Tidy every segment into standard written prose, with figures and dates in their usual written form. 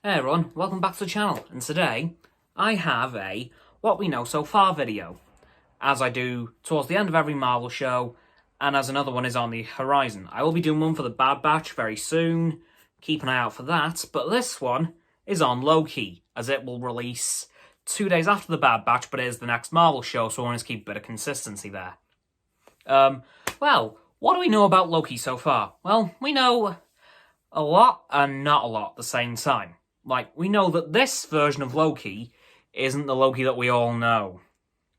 Hey everyone, welcome back to the channel, and today I have a What We Know So Far video, as I do towards the end of every Marvel show, and as another one is on the horizon. I will be doing one for the Bad Batch very soon, keep an eye out for that, but this one is on Loki, as it will release 2 days after the Bad Batch, but it is the next Marvel show, so I want to keep a bit of consistency there. Well, what do we know about Loki so far? Well, we know a lot and not a lot at the same time. Like, we know that this version of Loki isn't the Loki that we all know.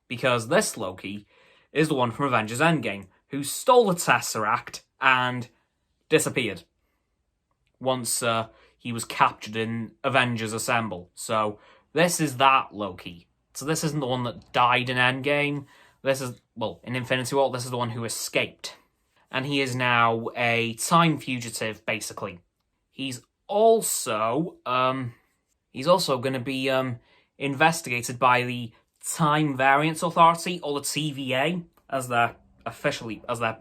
Because this Loki is the one from Avengers Endgame, who stole the Tesseract and disappeared. Once he was captured in Avengers Assemble. So, this is that Loki. So this isn't the one that died in Endgame. This is, well, in Infinity War, this is the one who escaped. And he is now a time fugitive, basically. He's also going to be investigated by the Time Variance Authority, or the TVA, as they're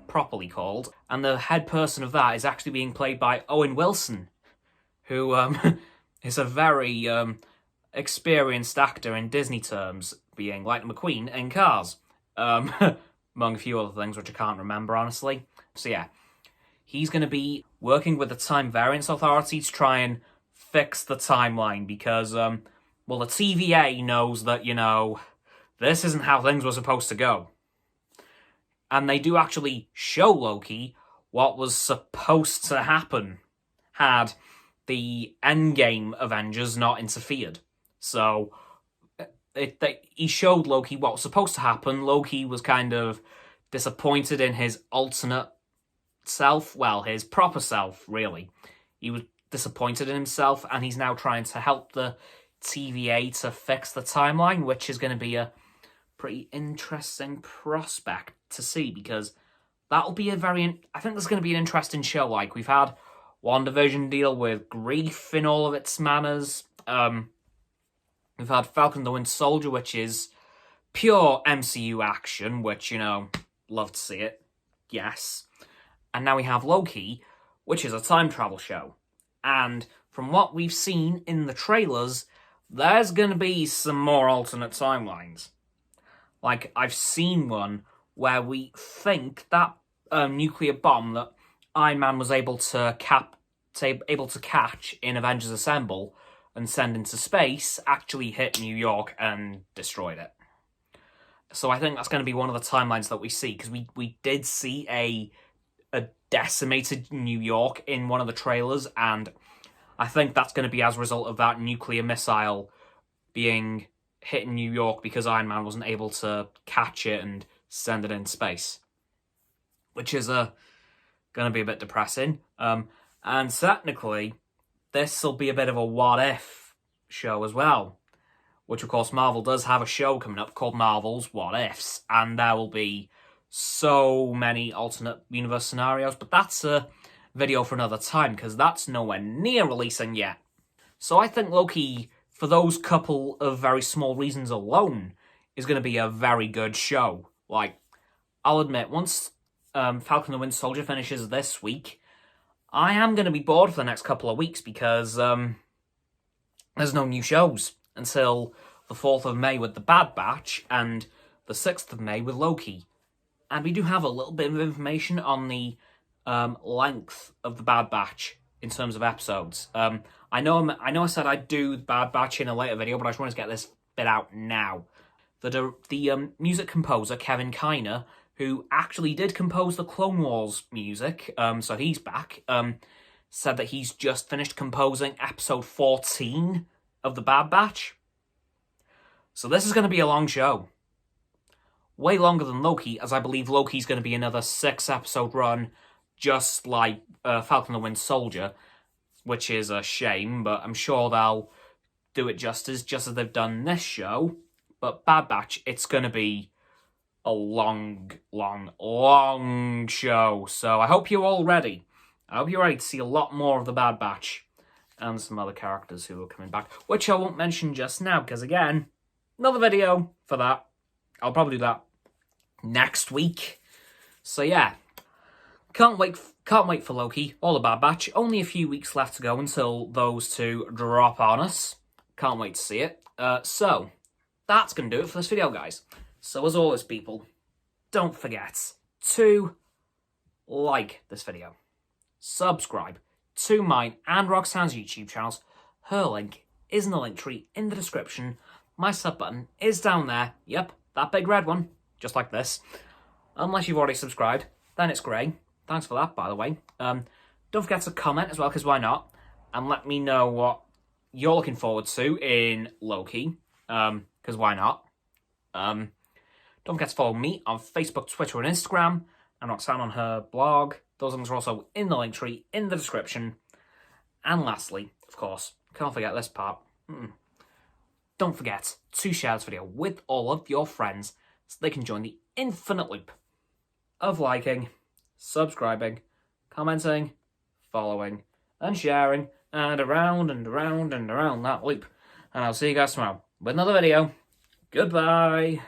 properly called. And the head person of that is actually being played by Owen Wilson, who is a very experienced actor in Disney terms, being Lightning McQueen in Cars, among a few other things which I can't remember, honestly. So yeah, he's going to be working with the Time Variance Authority to try and fix the timeline, because, well, the TVA knows that, this isn't how things were supposed to go. And they do actually show Loki what was supposed to happen had the Endgame Avengers not interfered. So, he showed Loki what was supposed to happen. Loki was kind of disappointed in his alternate self, well, his proper self, really. He was disappointed in himself, and he's now trying to help the TVA to fix the timeline, which is going to be a pretty interesting prospect to see, because that'll be I think there's going to be an interesting show. Like, we've had WandaVision deal with grief in all of its manners. We've had Falcon and the Winter Soldier, which is pure MCU action, which, love to see it. Yes. And now we have Loki, which is a time travel show. And from what we've seen in the trailers, there's going to be some more alternate timelines. Like, I've seen one where we think that nuclear bomb that Iron Man was able to catch in Avengers Assemble and send into space actually hit New York and destroyed it. So I think that's going to be one of the timelines that we see, because we did see a decimated New York in one of the trailers, and I think that's going to be as a result of that nuclear missile being hit in New York because Iron Man wasn't able to catch it and send it in space, which is going to be a bit depressing. And technically, this will be a bit of a what-if show as well, which, of course, Marvel does have a show coming up called Marvel's What Ifs, and there will be so many alternate universe scenarios, but that's a video for another time, because that's nowhere near releasing yet. So I think Loki, for those couple of very small reasons alone, is going to be a very good show. Like, I'll admit, once Falcon and the Winter Soldier finishes this week, I am going to be bored for the next couple of weeks, because there's no new shows until the 4th of May with the Bad Batch, and the 6th of May with Loki. And we do have a little bit of information on the length of the Bad Batch in terms of episodes. I know I said I'd do the Bad Batch in a later video, but I just wanted to get this bit out now. The music composer, Kevin Kiner, who actually did compose the Clone Wars music, so he's back, said that he's just finished composing episode 14 of the Bad Batch. So this is going to be a long show. Way longer than Loki, as I believe Loki's going to be another 6-episode run, just like Falcon and the Winter Soldier, which is a shame, but I'm sure they'll do it just as they've done this show. But Bad Batch, it's going to be a long, long, long show. So I hope you're all ready. I hope you're ready to see a lot more of the Bad Batch and some other characters who are coming back, which I won't mention just now, because again, another video for that. I'll probably do that next week. So yeah, Can't wait for Loki or the Bad Batch. Only a few weeks left to go until those two drop on us. Can't wait to see it. So, that's going to do it for this video, guys. So as always, people, don't forget to like this video. Subscribe to mine and Roxanne's YouTube channels. Her link is in the link tree in the description. My sub button is down there. Yep, that big red one. Just like this. Unless you've already subscribed, then it's grey. Thanks for that, by the way. Don't forget to comment as well, because why not? And let me know what you're looking forward to in Loki, because why not? Don't forget to follow me on Facebook, Twitter, and Instagram, and Roxanne on her blog. Those links are also in the link tree in the description. And lastly, of course, can't forget this part. Don't forget to share this video with all of your friends so they can join the infinite loop of liking, subscribing, commenting, following, and sharing, and around and around and around that loop. And I'll see you guys tomorrow with another video. Goodbye.